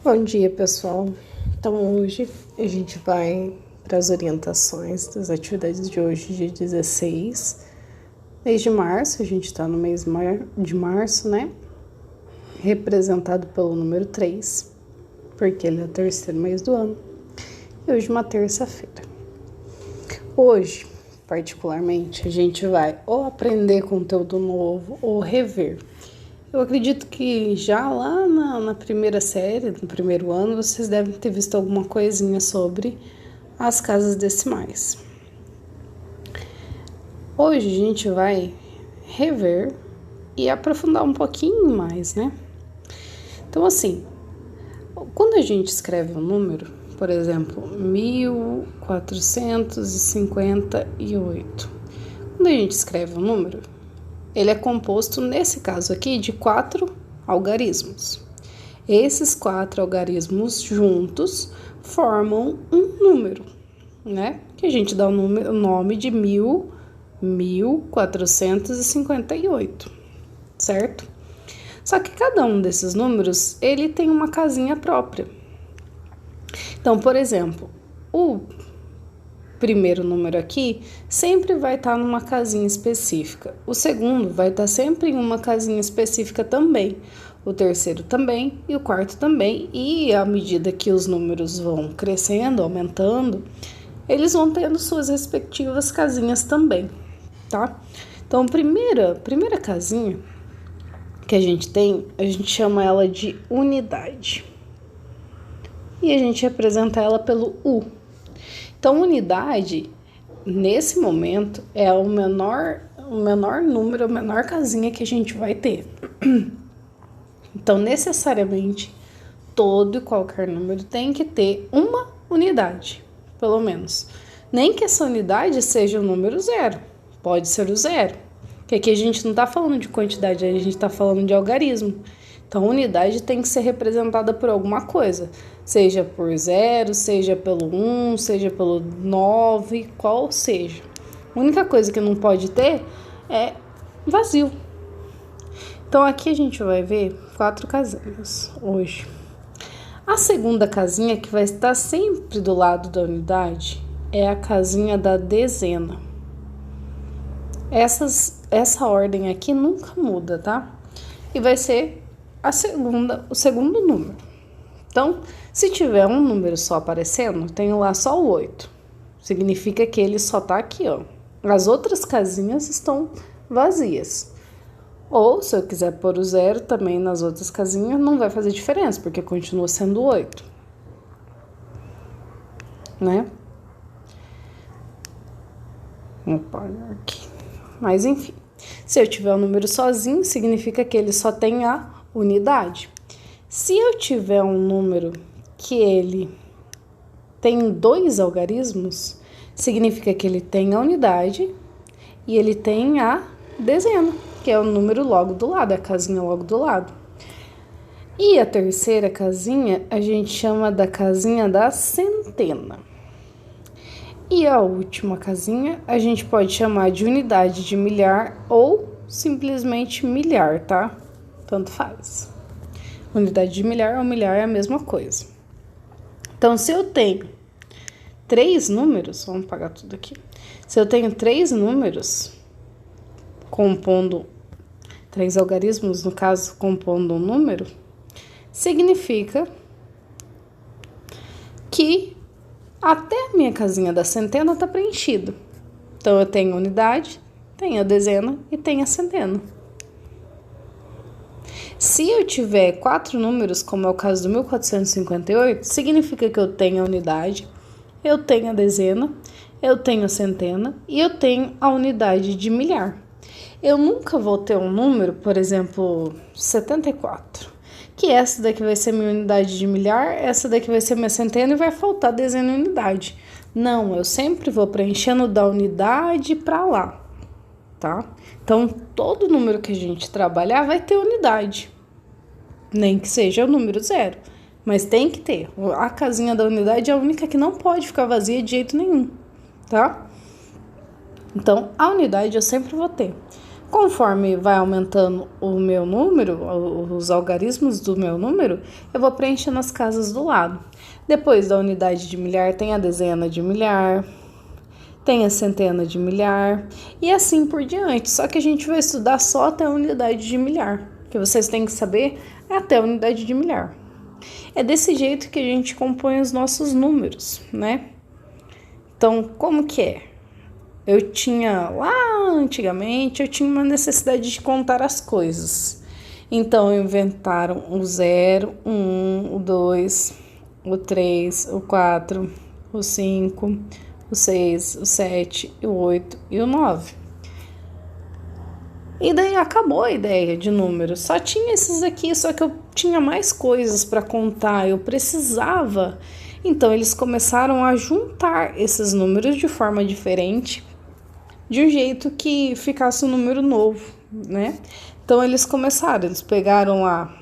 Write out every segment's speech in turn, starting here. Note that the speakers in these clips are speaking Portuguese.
Bom dia, pessoal. Então, hoje a gente vai para as orientações das atividades de hoje, dia 16, mês de março. A gente está no mês de março, né? Representado pelo número 3, porque ele é o terceiro mês do ano. E hoje, uma terça-feira. Hoje, particularmente, a gente vai ou aprender conteúdo novo ou rever. Eu acredito que já lá na primeira série, no primeiro ano, vocês devem ter visto alguma coisinha sobre as casas decimais. Hoje a gente vai rever e aprofundar um pouquinho mais, né? Então, assim, quando a gente escreve um número, por exemplo, 1458, quando a gente escreve um número, ele é composto, nesse caso aqui, de 4 algarismos. Esses 4 algarismos juntos formam um número, né? Que a gente dá o nome de 1458, certo? Só que cada um desses números, ele tem uma casinha própria. Então, por exemplo, o primeiro número aqui sempre vai estar numa casinha específica. O segundo vai estar sempre em uma casinha específica também. O terceiro também e o quarto também. E à medida que os números vão crescendo, aumentando, eles vão tendo suas respectivas casinhas também, tá? Então, a primeira casinha que a gente tem, a gente chama ela de unidade. E a gente representa ela pelo U. Então, unidade, nesse momento, é o menor número, a menor casinha que a gente vai ter. Então, necessariamente, todo e qualquer número tem que ter uma unidade, pelo menos. Nem que essa unidade seja o número 0, pode ser o 0. Porque aqui a gente não está falando de quantidade, a gente está falando de algarismo. Então, a unidade tem que ser representada por alguma coisa, seja por 0, seja pelo 1, seja pelo 9, qual seja. A única coisa que não pode ter é vazio. Então, aqui a gente vai ver 4 casinhas hoje. A segunda casinha, que vai estar sempre do lado da unidade, é a casinha da dezena. Essa ordem aqui nunca muda, tá? E vai ser o segundo número. Então, se tiver um número só aparecendo, tenho lá só o 8. Significa que ele só tá aqui, ó. As outras casinhas estão vazias. Ou, se eu quiser pôr o 0 também nas outras casinhas, não vai fazer diferença, porque continua sendo 8. Né? Vou parar aqui. Mas, enfim. Se eu tiver um número sozinho, significa que ele só tem a unidade. Se eu tiver um número que ele tem 2 algarismos, significa que ele tem a unidade e ele tem a dezena, que é o número logo do lado, a casinha logo do lado. E a terceira casinha a gente chama da casinha da centena. E a última casinha a gente pode chamar de unidade de milhar ou simplesmente milhar, tá? Tanto faz. Unidade de milhar ou milhar é a mesma coisa. Então, se eu tenho 3 números, vamos apagar tudo aqui. Se eu tenho 3 números compondo, 3 algarismos, no caso, compondo um número, significa que até a minha casinha da centena está preenchida. Então, eu tenho a unidade, tenho a dezena e tenho a centena. Se eu tiver 4 números, como é o caso do 1458, significa que eu tenho a unidade, eu tenho a dezena, eu tenho a centena e eu tenho a unidade de milhar. Eu nunca vou ter um número, por exemplo, 74, que essa daqui vai ser minha unidade de milhar, essa daqui vai ser minha centena e vai faltar dezena e unidade. Não, eu sempre vou preenchendo da unidade para lá, tá? Então, todo número que a gente trabalhar vai ter unidade, nem que seja o número 0, mas tem que ter. A casinha da unidade é a única que não pode ficar vazia de jeito nenhum, tá? Então, a unidade eu sempre vou ter. Conforme vai aumentando o meu número, os algarismos do meu número, eu vou preenchendo as casas do lado. Depois da unidade de milhar, tem a dezena de milhar, tem a centena de milhar e assim por diante. Só que a gente vai estudar só até a unidade de milhar, que vocês têm que saber até a unidade de milhar. É desse jeito que a gente compõe os nossos números, né? Então, como que é? Lá antigamente, eu tinha uma necessidade de contar as coisas. Então, inventaram o 0, o 1, o 2, o 3, o 4, o 5, o 6, o 7, o 8 e o 9. E daí acabou a ideia de números. Só tinha esses aqui, só que eu tinha mais coisas para contar, eu precisava. Então, eles começaram a juntar esses números de forma diferente, de um jeito que ficasse um número novo, né? Então, eles pegaram lá,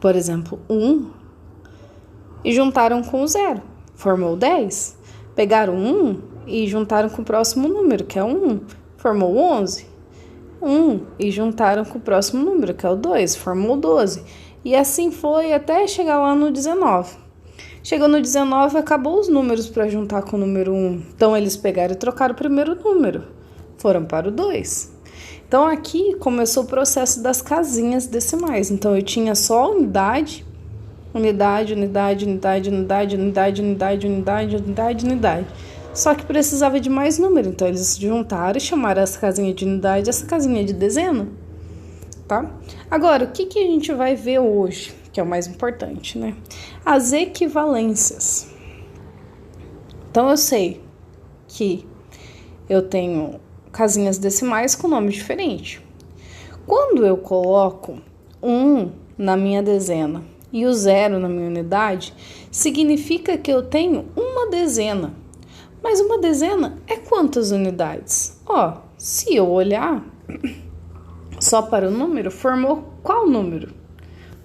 por exemplo, 1 e juntaram com o 0, formou 10. Pegaram 1 e juntaram com o próximo número, que é o 1, formou 11. 1 e juntaram com o próximo número, que é o 2, formou 12. E assim foi até chegar lá no 19. Chegou no 19, acabou os números para juntar com o número 1. Então, eles pegaram e trocaram o primeiro número. Foram para o 2. Então, aqui começou o processo das casinhas decimais. Então, eu tinha só unidade, unidade, unidade, unidade, unidade, unidade, unidade, unidade, unidade, unidade. Só que precisava de mais número. Então, eles juntaram e chamaram essa casinha de unidade, essa casinha de dezena. Tá? Agora, o que a gente vai ver hoje, que é o mais importante, né? As equivalências. Então, eu sei que eu tenho casinhas decimais com nome diferente. Quando eu coloco 1 na minha dezena e o 0 na minha unidade, significa que eu tenho uma dezena. Mas uma dezena é quantas unidades? Se eu olhar só para o número, formou qual número?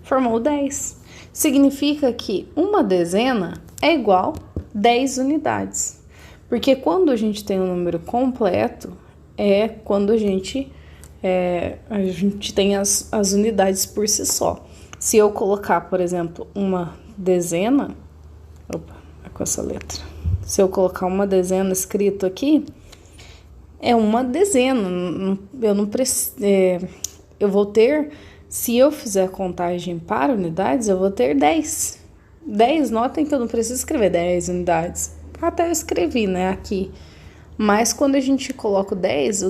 Formou 10. Significa que uma dezena é igual 10 unidades. Porque quando a gente tem um número completo, é quando a gente tem as unidades por si só. Se eu colocar, por exemplo, uma dezena... Opa, é com essa letra. Se eu colocar uma dezena escrito aqui, é uma dezena. Eu não preciso... eu vou ter... Se eu fizer a contagem para unidades, eu vou ter 10. 10, notem que eu não preciso escrever 10 unidades. Até eu escrevi, né, aqui. Mas quando a gente coloca o 10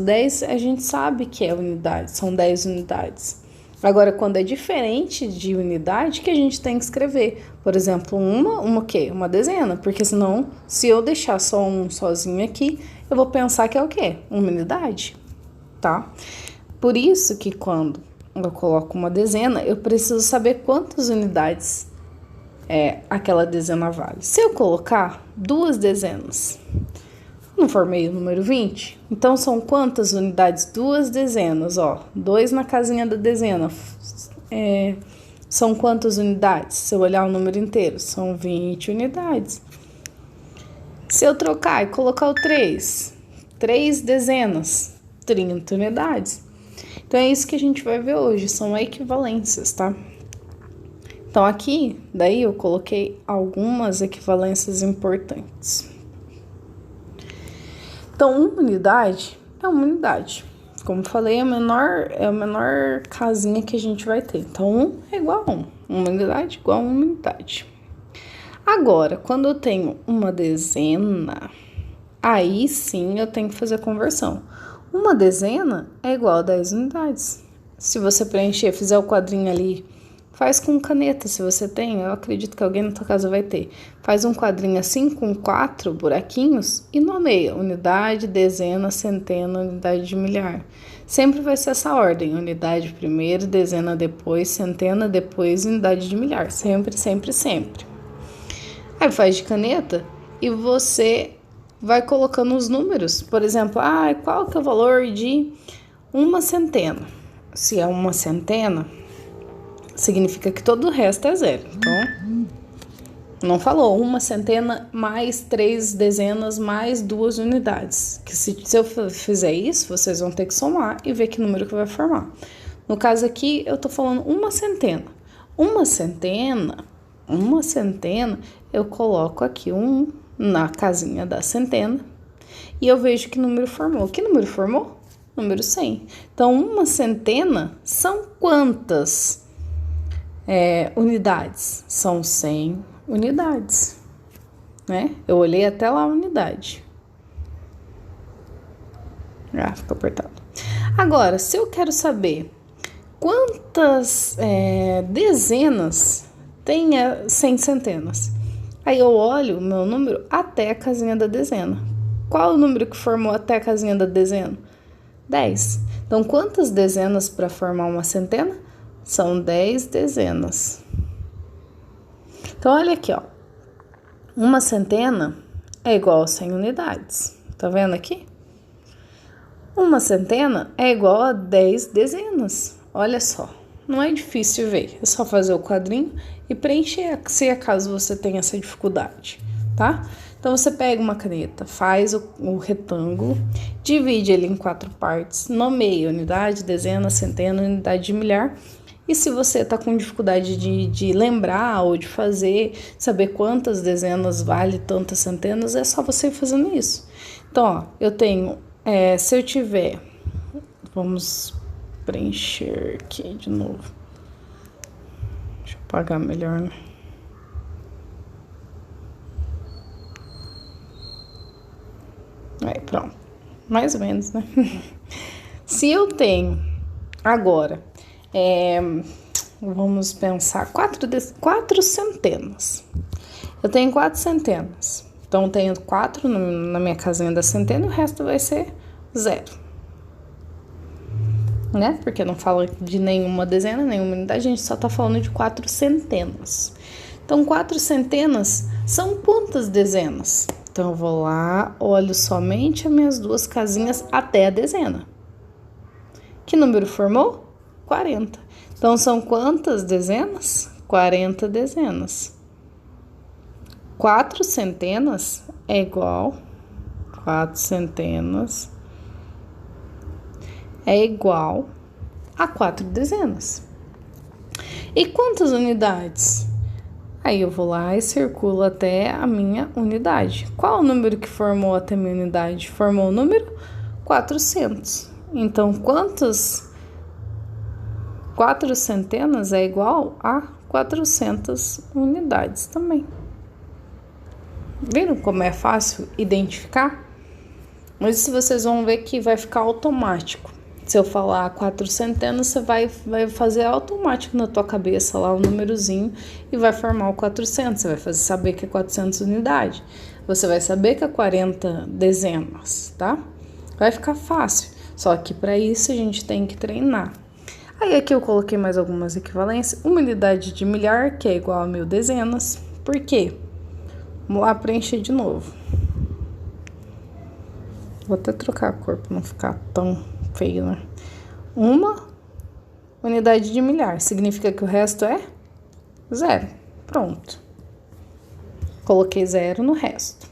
a gente sabe que é unidade, são 10 unidades. Agora, quando é diferente de unidade, que a gente tem que escrever. Por exemplo, o quê? Uma dezena, porque senão, se eu deixar só um sozinho aqui, eu vou pensar que é o quê? Uma unidade, tá? Por isso que quando eu coloco uma dezena, eu preciso saber quantas unidades aquela dezena vale. Se eu colocar 2 dezenas, não formei o número 20? Então, são quantas unidades? 2 dezenas, 2 na casinha da dezena. São quantas unidades? Se eu olhar o número inteiro, são 20 unidades. Se eu trocar e colocar o 3 dezenas, 30 unidades. Então, é isso que a gente vai ver hoje, são equivalências, tá? Então, aqui, daí eu coloquei algumas equivalências importantes. Então, uma unidade é uma unidade. Como falei, é a menor casinha que a gente vai ter. Então, 1 é igual a 1. Uma unidade igual a uma unidade. Agora, quando eu tenho uma dezena, aí sim eu tenho que fazer a conversão. Uma dezena é igual a 10 unidades. Se você preencher, fizer o quadrinho ali, faz com caneta, se você tem, eu acredito que alguém na tua casa vai ter. Faz um quadrinho assim, com 4 buraquinhos e nomeia unidade, dezena, centena, unidade de milhar. Sempre vai ser essa ordem, unidade primeiro, dezena depois, centena depois, unidade de milhar. Sempre, sempre, sempre. Aí faz de caneta e você vai colocando os números. Por exemplo, qual que é o valor de uma centena? Se é uma centena, significa que todo o resto é 0. Então, Não falou uma centena mais 3 dezenas mais 2 unidades. Que se eu fizer isso, vocês vão ter que somar e ver que número que vai formar. No caso aqui, eu tô falando uma centena. Uma centena, eu coloco aqui na casinha da centena e eu vejo que número formou. Que número formou? Número 100. Então, uma centena são quantas unidades? São 100 unidades, né? Eu olhei até lá a unidade. Ah, ficou apertado. Agora, se eu quero saber quantas dezenas tem 100 centenas, aí eu olho o meu número até a casinha da dezena. Qual o número que formou até a casinha da dezena? 10. Então, quantas dezenas para formar uma centena? São 10 dezenas. Então, olha aqui, ó. Uma centena é igual a 100 unidades. Tá vendo aqui? Uma centena é igual a 10 dezenas. Olha só. Não é difícil ver. É só fazer o quadrinho e preencher, se acaso você tenha essa dificuldade, tá? Então, você pega uma caneta, faz o retângulo, divide ele em 4 partes, nomeia unidade, dezena, centena, unidade de milhar. E se você tá com dificuldade de lembrar ou de saber quantas dezenas vale tantas centenas, é só você ir fazendo isso. Então, ó, eu tenho, se eu tiver, vamos preencher aqui de novo. Deixa eu apagar melhor, né? Aí, pronto. Mais ou menos, né? Se eu tenho agora, vamos pensar, 4 centenas. Eu tenho 4 centenas. Então, eu tenho 4 na minha casinha da centena e o resto vai ser 0. Né? Porque não fala de nenhuma dezena, nenhuma unidade, a gente só tá falando de 4 centenas. Então, 4 centenas são quantas dezenas? Então, eu vou lá, olho somente as minhas 2 casinhas até a dezena. Que número formou? 40. Então, são quantas dezenas? 40 dezenas. 4 centenas é igual... 4 centenas é igual a 4 dezenas. E quantas unidades? Aí eu vou lá e circulo até a minha unidade. Qual o número que formou até a minha unidade? Formou o número 400. Então, 4 centenas é igual a 400 unidades também. Viram como é fácil identificar? Mas se vocês vão ver que vai ficar automático. Se eu falar 4 centenas, você vai fazer automático na tua cabeça lá o númerozinho e vai formar o 400. Você vai saber que é 400 unidades. Você vai saber que é 40 dezenas, tá? Vai ficar fácil. Só que para isso a gente tem que treinar. Aí aqui eu coloquei mais algumas equivalências. Uma unidade de milhar, que é igual a 1000 dezenas. Por quê? Vamos lá preencher de novo. Vou até trocar a cor para não ficar tão feio, né? Uma unidade de milhar significa que o resto é 0. Pronto. Coloquei 0 no resto.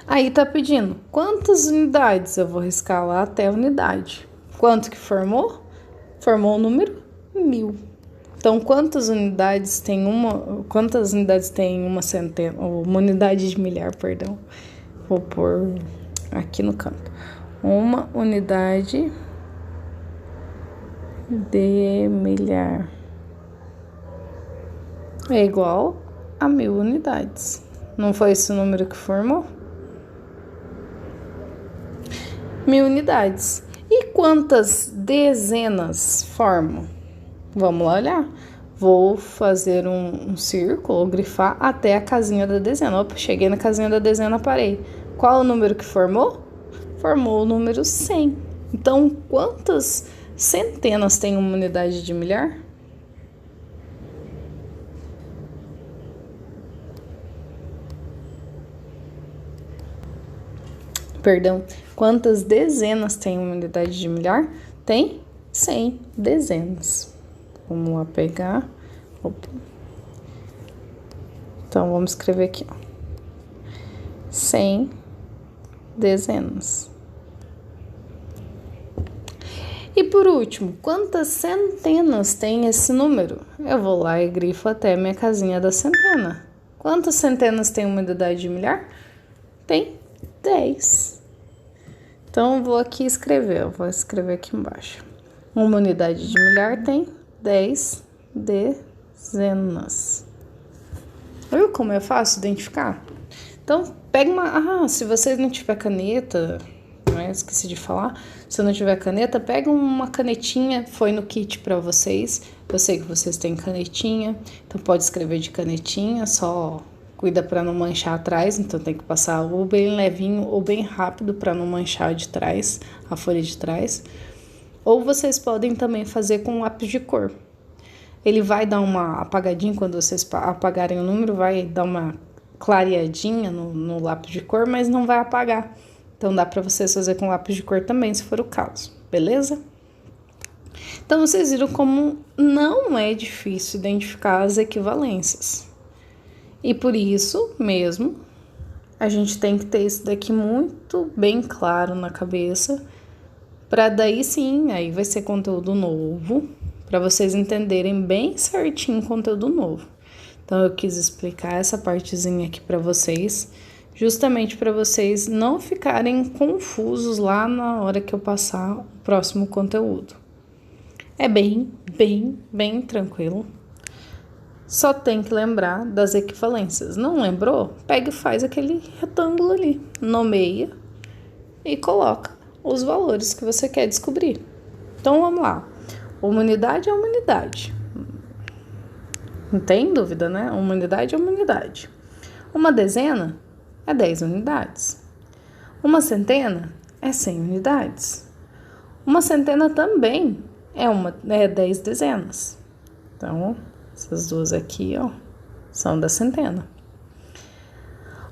Aí tá pedindo quantas unidades? Eu vou riscar lá até a unidade. Quanto que formou? Formou o número 1000. Então, quantas unidades tem uma centena, ou uma unidade de milhar, perdão. Vou pôr aqui no canto. Uma unidade de milhar é igual a 1000 unidades. Não foi esse o número que formou? 1000 unidades. E quantas dezenas formam? Vamos lá olhar. Vou fazer um círculo, grifar até a casinha da dezena. Opa, cheguei na casinha da dezena, parei. Qual o número que formou? Formou o número 100. Então, quantas centenas tem uma unidade de milhar? Perdão, quantas dezenas tem uma unidade de milhar? Tem 100 dezenas. Vamos lá pegar. Opa. Então, vamos escrever aqui, ó. 100 dezenas. E por último, quantas centenas tem esse número? Eu vou lá e grifo até minha casinha da centena. Quantas centenas tem uma unidade de milhar? Tem 10. Então, eu vou aqui escrever, eu vou escrever aqui embaixo. Uma unidade de milhar tem 10 dezenas. Viu como é fácil identificar? Então, pega uma... se você não tiver caneta, né? Esqueci de falar. Se não tiver caneta, pega uma canetinha. Foi no kit para vocês. Eu sei que vocês têm canetinha. Então, pode escrever de canetinha. Só cuida para não manchar atrás. Então, tem que passar ou bem levinho ou bem rápido para não manchar de trás, a folha de trás. Ou vocês podem também fazer com lápis de cor. Ele vai dar uma apagadinha quando vocês apagarem o número, vai dar uma clareadinha no lápis de cor, mas não vai apagar. Então, dá para vocês fazer com lápis de cor também, se for o caso, beleza? Então, vocês viram como não é difícil identificar as equivalências. E por isso mesmo, a gente tem que ter isso daqui muito bem claro na cabeça, para daí sim, aí vai ser conteúdo novo, para vocês entenderem bem certinho o conteúdo novo. Então, eu quis explicar essa partezinha aqui para vocês, justamente para vocês não ficarem confusos lá na hora que eu passar o próximo conteúdo. É bem tranquilo. Só tem que lembrar das equivalências. Não lembrou? Pega e faz aquele retângulo ali, nomeia e coloca os valores que você quer descobrir. Então, vamos lá. Uma unidade é uma unidade. Não tem dúvida, né? Uma unidade é uma unidade. Uma dezena é 10 unidades. Uma centena é 100 unidades. Uma centena também é 10 dezenas. Então, essas duas aqui, ó, são da centena.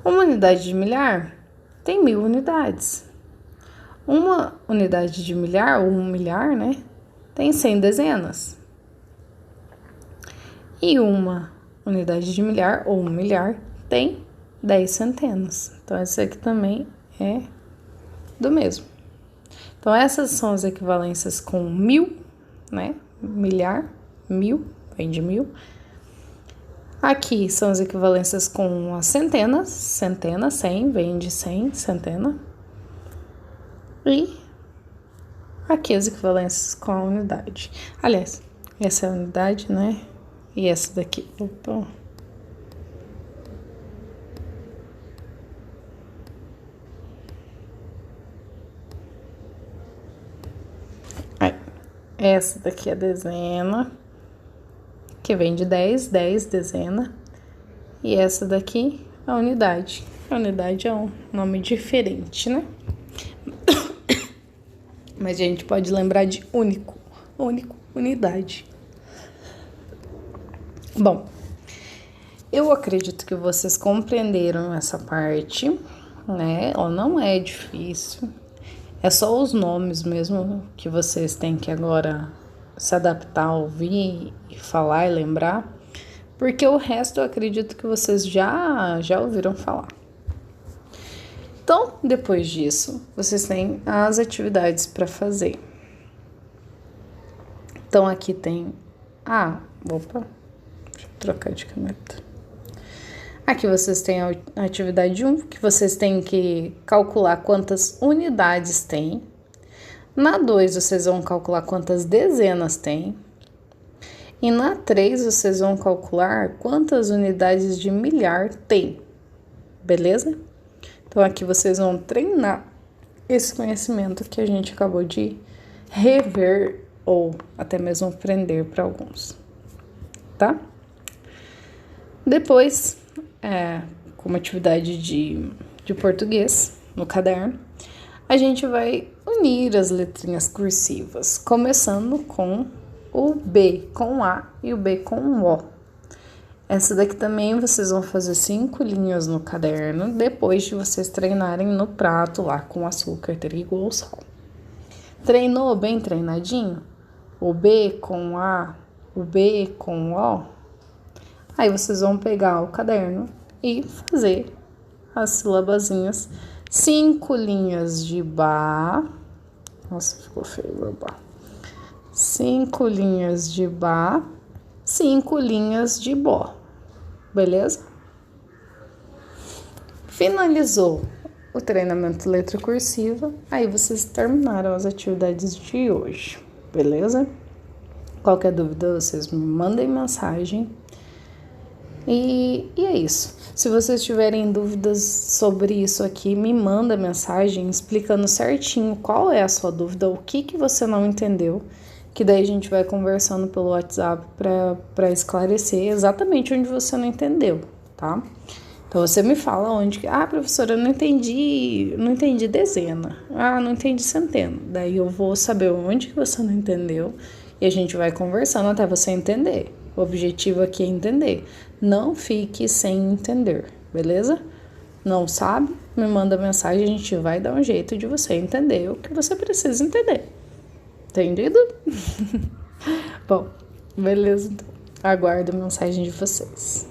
Uma unidade de milhar tem 1000 unidades. Uma unidade de milhar, ou 1 milhar, né, tem 100 dezenas. E uma unidade de milhar, ou 1 milhar, tem 10 centenas. Então, esse aqui também é do mesmo. Então, essas são as equivalências com 1000, né? Milhar, 1000, vem de 1000. Aqui são as equivalências com as centenas. Centena, 100, vem de 100, centena. E aqui as equivalências com a unidade. Aliás, essa é a unidade, né? E essa daqui. Opa. Aí, essa daqui é a dezena, que vem de 10, 10 dezena. E essa daqui é a unidade. A unidade é um nome diferente, né? Mas a gente pode lembrar de único, unidade. Bom, eu acredito que vocês compreenderam essa parte, né? Ela não é difícil. É só os nomes mesmo que vocês têm que agora se adaptar, ouvir e falar e lembrar. Porque o resto eu acredito que vocês já ouviram falar. Então, depois disso, vocês têm as atividades para fazer. Então, aqui tem... deixa eu trocar de caneta. Aqui vocês têm a atividade 1, que vocês têm que calcular quantas unidades tem. Na 2, vocês vão calcular quantas dezenas tem. E na 3, vocês vão calcular quantas unidades de milhar tem. Beleza? Então, aqui vocês vão treinar esse conhecimento que a gente acabou de rever ou até mesmo aprender para alguns, tá? Depois, como atividade de português no caderno, a gente vai unir as letrinhas cursivas, começando com o B com A e o B com O. Essa daqui também vocês vão fazer 5 linhas no caderno, depois de vocês treinarem no prato lá com açúcar, trigo ou sal. Treinou bem treinadinho? O B com A, o B com O. Aí vocês vão pegar o caderno e fazer as silabazinhas. 5 linhas de Bá. Nossa, ficou feio o Bá. 5 linhas de Bá, 5 linhas de Bó. Beleza? Finalizou o treinamento letra cursiva, aí vocês terminaram as atividades de hoje, beleza? Qualquer dúvida, vocês me mandem mensagem. E é isso. Se vocês tiverem dúvidas sobre isso aqui, me manda mensagem explicando certinho qual é a sua dúvida, o que você não entendeu, que daí a gente vai conversando pelo WhatsApp para esclarecer exatamente onde você não entendeu, tá? Então você me fala onde que, professora, eu não entendi dezena, não entendi centena. Daí eu vou saber onde que você não entendeu e a gente vai conversando até você entender. O objetivo aqui é entender. Não fique sem entender, beleza? Não sabe? Me manda mensagem, a gente vai dar um jeito de você entender o que você precisa entender. Entendido? Bom, beleza, então. Aguardo a mensagem de vocês.